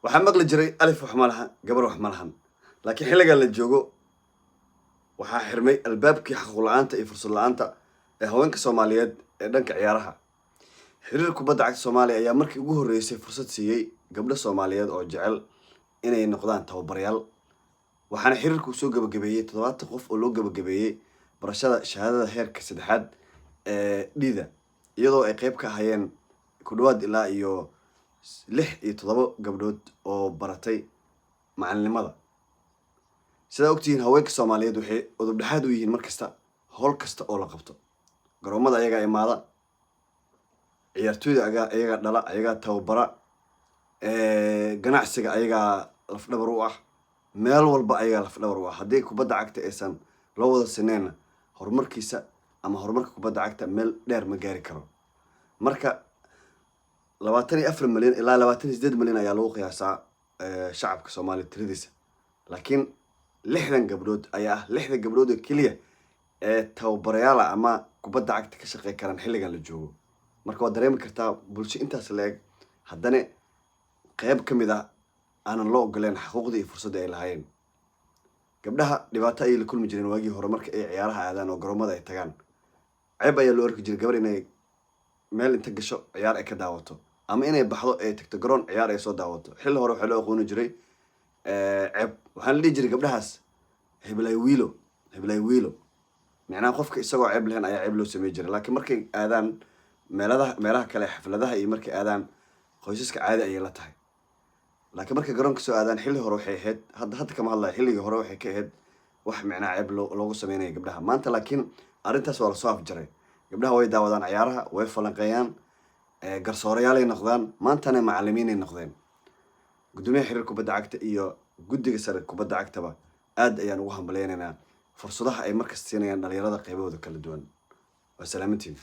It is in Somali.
waxaa maqli jiray alif wax ma laha gabar wax ma lahan laakiin xilligan la joogo waxaa xirmay albaabkii xaquuq la'aanta iyo fursad la'aanta ee haweenka Soomaaliyeed ee dhanka ciyaaraha. xiriir kubadda cagta Soomaaliya ayaa markii ugu horreysay fursad siiyey gabdho Soomaaliyeed oo jecel inay noqdaan tababarayaal, waxaana xiriirku soo gabagabeeyey 70 qof oo loo gabagabeeyey barashada shahaadada heerka saddexaad ee dhida, iyadoo ay qayb ka hayeen ku dhawaad ilaa iyo 6 iyo 7 gabdhood oo baratay macalinimada. sida ogtihiin haweenka Soomaaliyeed waxay udub dhexaad u yihiin markasta howl kasta oo la qabto. garoomada ayaga imaada, ciyaartooyda ayaga dhala, ayaga tababara, ganacsiga ayaga laf dhabar u ah, meel walba ayaga laf dhabar u ah. haddii kubadda cagta aysan loo wada sinayna horumarkiisa ama horumarka kubadda cagta meel dheer ma gaari karo. marka 24 milyan ilaa 28 milyan ayaa lagu qiyaasaa shacabka Soomaaliyeed tiradiisa, laakiin 60 gabdhood ayaa 60 gabdhood oo kaliya ee tababarayaal ama kubadda cagta ka shaqeyn karaan xilligan la joogo. marka waad dareemi kartaa bulsho intaas la eg haddana qayb ka mid ah aanan loo ogoleen xuquuqdii iyo fursadda ay lahaayeen. gabdhaha dhibaato ayay la kulmi jireen waagii hore marka ay ciyaaraha aadaan oo garoomada ay tagaan. ceeb ayaa loo arki jiray gabar inay meel inta gasho ciyaar ay ka daawato ama inay baxdo ay tagto garoon ciyaar ay soo daawato. xilli hore waxaa loo aqooni jiray ceeb, waxaan la dhihi jiray gabdhahaas heblay wiilo macnaha qofka isagoo ceeb lehen ayaa ceeb loo sameyn jiray. laakiin markay aadaan meelaha kale xafladaha iyo markay aadaan qoysaska caadi ayay la tahay. laakiin markay garoonka soo aadaan xilli hore waxay ahayd, hadda kama hadlayo, xilligii hore waxay ka ahayd wax macnaha ceeb loogu sameynaya gabdhaha. maanta laakiin arrintaas waa lasoo afjaray. gabdhaha way daawadaan ciyaaraha, way falanqeeyaan, garsoorayaal ay noqdaan, maantana macallimiin ay noqdeen. gudoomiyaha xiriir kubadda cagta iyo guddiga sare kubadda cagtaba aad ayaan ugu hambaleynaynaa fursadaha ay markasta siinayaan dhalinyarada qaybahooda kala duwan. waa salaamantiin.